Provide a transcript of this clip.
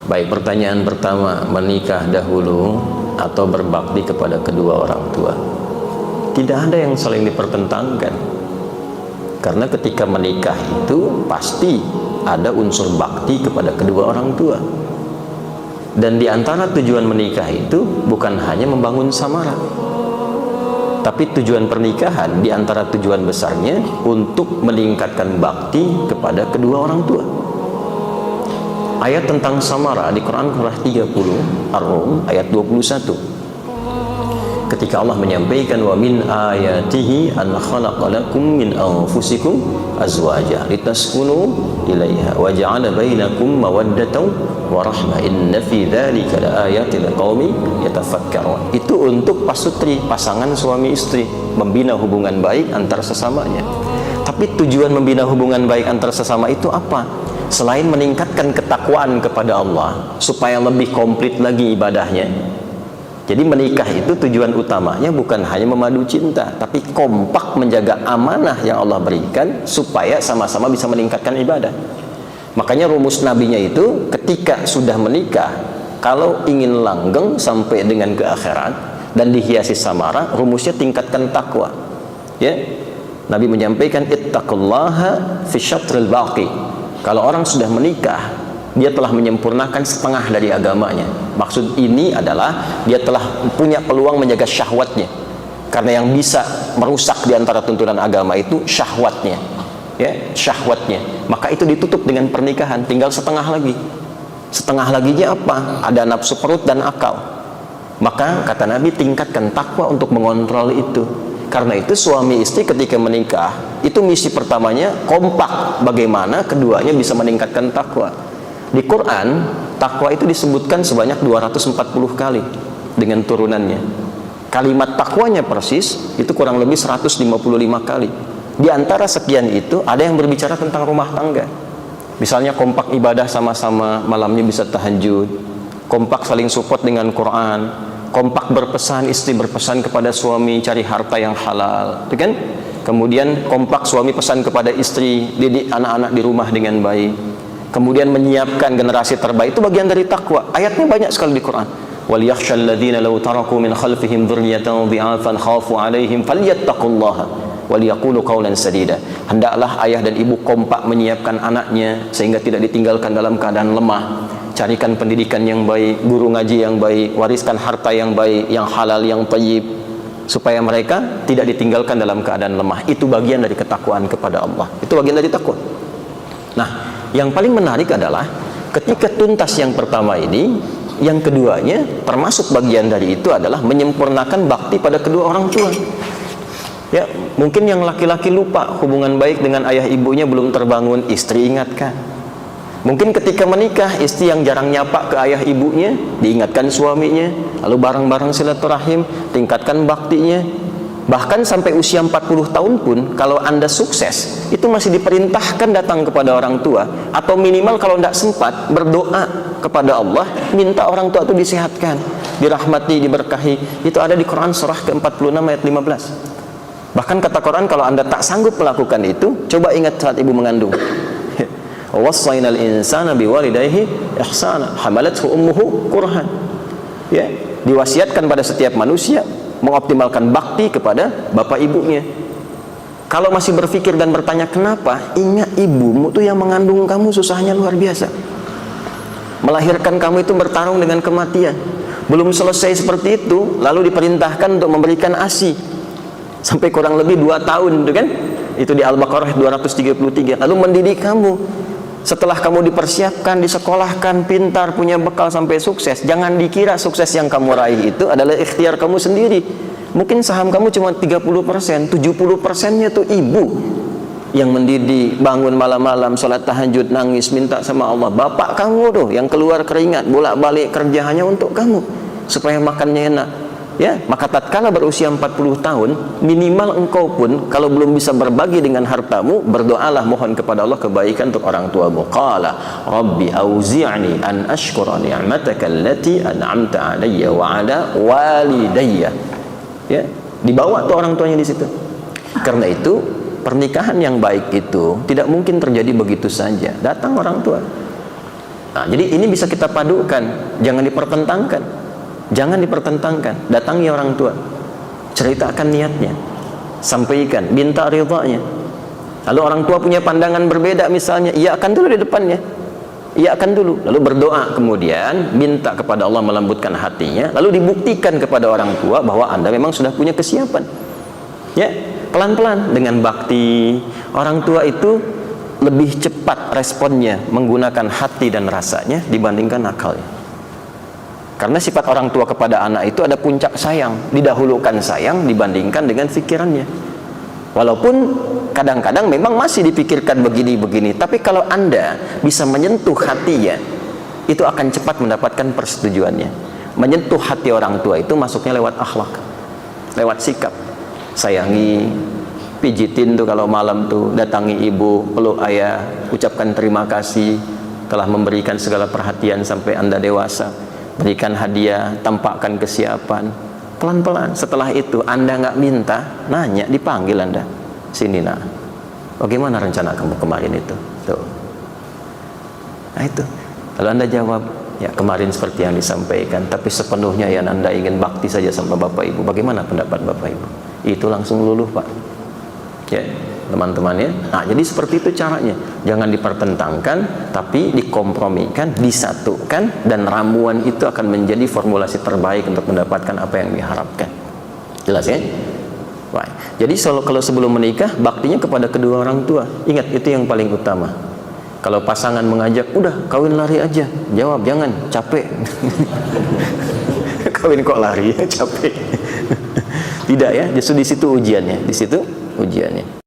Baik, pertanyaan pertama, menikah dahulu atau berbakti kepada kedua orang tua? Tidak ada yang saling dipertentangkan. Karena ketika menikah itu pasti ada unsur bakti kepada kedua orang tua. Dan di antara tujuan menikah itu bukan hanya membangun samara, tapi tujuan pernikahan di antara tujuan besarnya untuk meningkatkan bakti kepada kedua orang tua. Ayat tentang samara di Quran surah 30 Ar-Rum ayat 21. Ketika Allah menyampaikan wa min ayatihi an khalaqalakum min anfusikum azwaja litaskunu ilaiha wa ja'ala bainakum mawaddatan wa rahmah inna fi dzalika laayatin liqaumin yatafakkarun. Itu untuk pasutri, pasangan suami istri, membina hubungan baik antar sesamanya. Tapi tujuan membina hubungan baik antar sesama itu apa? Selain meningkatkan ketakwaan kepada Allah supaya lebih komplit lagi ibadahnya. Jadi menikah itu tujuan utamanya bukan hanya memadu cinta, tapi kompak menjaga amanah yang Allah berikan supaya sama-sama bisa meningkatkan ibadah. Makanya rumus nabinya itu ketika sudah menikah, kalau ingin langgeng sampai dengan ke akhirat dan dihiasi samara, rumusnya tingkatkan takwa. Ya, Nabi menyampaikan ittaqullaha fi syatril baqi. Kalau orang sudah menikah, dia telah menyempurnakan setengah dari agamanya. Maksud ini adalah dia telah punya peluang menjaga syahwatnya. Karena yang bisa merusak di antara tuntunan agama itu syahwatnya. Ya, syahwatnya. Maka itu ditutup dengan pernikahan, tinggal setengah lagi. Setengah laginya apa? Ada nafsu perut dan akal. Maka kata Nabi, tingkatkan takwa untuk mengontrol itu. Karena itu suami istri ketika menikah, itu misi pertamanya kompak bagaimana keduanya bisa meningkatkan takwa. Di Quran, takwa itu disebutkan sebanyak 240 kali dengan turunannya. Kalimat takwanya persis itu kurang lebih 155 kali. Di antara sekian itu ada yang berbicara tentang rumah tangga. Misalnya kompak ibadah sama-sama, malamnya bisa tahajud, kompak saling support dengan Quran, kompak berpesan, istri berpesan kepada suami cari harta yang halal, gitu kan? Kemudian kompak suami pesan kepada istri, didik anak-anak di rumah dengan baik. Kemudian menyiapkan generasi terbaik, itu bagian dari takwa. Ayatnya banyak sekali di Quran. Wal yakhshal ladzina law taraku min khalfihim dzurriyyatan dhi'afan khafu 'alaihim falyattaqullaha wal yaqulu qawlan sadida. Hendaklah ayah dan ibu kompak menyiapkan anaknya sehingga tidak ditinggalkan dalam keadaan lemah. Carikan pendidikan yang baik, guru ngaji yang baik, wariskan harta yang baik, yang halal, yang thayyib, supaya mereka tidak ditinggalkan dalam keadaan lemah. Itu bagian dari ketakwaan kepada Allah. Itu bagian dari takwa. Nah, yang paling menarik adalah ketika tuntas yang pertama ini, yang keduanya termasuk bagian dari itu adalah menyempurnakan bakti pada kedua orang tua. Ya, mungkin yang laki-laki lupa hubungan baik dengan ayah ibunya belum terbangun, istri ingatkan. Mungkin ketika menikah, istri yang jarang nyapa ke ayah ibunya diingatkan suaminya, lalu bareng-bareng silaturahim, tingkatkan baktinya. Bahkan sampai usia 40 tahun pun, kalau Anda sukses, itu masih diperintahkan datang kepada orang tua, atau minimal kalau tidak sempat, berdoa kepada Allah, minta orang tua itu disehatkan, dirahmati, diberkahi. Itu ada di Quran surah ke-46 ayat 15. Bahkan kata Quran, kalau Anda tak sanggup melakukan itu, coba ingat saat ibu mengandung. Wassaynal insana biwalidayhi ihsana hamalathu ummuhu kurhan. Ya, diwasiatkan pada setiap manusia mengoptimalkan bakti kepada bapak ibunya. Kalau masih berpikir dan bertanya kenapa, ingat ibumu tuh yang mengandung kamu susahnya luar biasa. Melahirkan kamu itu bertarung dengan kematian. Belum selesai seperti itu, lalu diperintahkan untuk memberikan ASI sampai kurang lebih 2 tahun, itu kan? Itu di Al-Baqarah 233. Lalu mendidik kamu. Setelah kamu dipersiapkan, disekolahkan, pintar, punya bekal sampai sukses, jangan dikira sukses yang kamu raih itu adalah ikhtiar kamu sendiri. Mungkin saham kamu cuma 30%, 70%-nya tuh ibu yang mendidik, bangun malam-malam, sholat tahajud, nangis, minta sama Allah. Bapak kamu tuh yang keluar keringat, bolak-balik kerja hanya untuk kamu, supaya makannya enak. Ya, maka tatkala berusia 40 tahun, minimal engkau pun kalau belum bisa berbagi dengan hartamu, berdoalah mohon kepada Allah kebaikan untuk orang tuamu. Qala rabbi auzi'ni an ashkura ni'mataka allati an'amta 'alayya wa 'ala walidayya. Ya, dibawa tuh orang tuanya di situ. Karena itu, pernikahan yang baik itu tidak mungkin terjadi begitu saja. Datang orang tua. Nah, jadi ini bisa kita padukan, jangan dipertentangkan. Jangan dipertentangkan. Datangi orang tua, ceritakan niatnya, sampaikan, minta ridhanya. Lalu orang tua punya pandangan berbeda misalnya, iakan dulu di depannya, iakan dulu, lalu berdoa, kemudian minta kepada Allah melembutkan hatinya, lalu dibuktikan kepada orang tua bahwa Anda memang sudah punya kesiapan. Ya, pelan-pelan dengan bakti. Orang tua itu lebih cepat responnya menggunakan hati dan rasanya dibandingkan akalnya. Karena sifat orang tua kepada anak itu ada puncak sayang, didahulukan sayang dibandingkan dengan pikirannya. Walaupun kadang-kadang memang masih dipikirkan begini-begini, tapi kalau Anda bisa menyentuh hatinya, itu akan cepat mendapatkan persetujuannya. Menyentuh hati orang tua itu masuknya lewat akhlak, lewat sikap. Sayangi, pijitin tuh kalau malam tuh, datangi ibu, peluk ayah, ucapkan terima kasih telah memberikan segala perhatian sampai Anda dewasa. Berikan hadiah, tampakkan kesiapan. Pelan-pelan. Setelah itu Anda nggak minta, nanya, dipanggil Anda, sini nak, bagaimana rencana kamu kemarin itu? Tuh. Nah itu. Kalau Anda jawab, ya kemarin seperti yang disampaikan, tapi sepenuhnya ya Anda ingin bakti saja sama Bapak Ibu. Bagaimana pendapat Bapak Ibu? Itu langsung luluh, Pak. Ya, teman-teman ya. Nah, jadi seperti itu caranya. Jangan dipertentangkan, tapi dikompromikan, disatukan, dan ramuan itu akan menjadi formulasi terbaik untuk mendapatkan apa yang diharapkan. Jelas ya? Baik. Jadi kalau sebelum menikah, baktinya kepada kedua orang tua. Ingat, itu yang paling utama. Kalau pasangan mengajak, udah kawin lari aja. Jawab, jangan, capek. Kawin kok lari, capek. Tidak ya, justru di situ ujiannya, di situ ujiannya.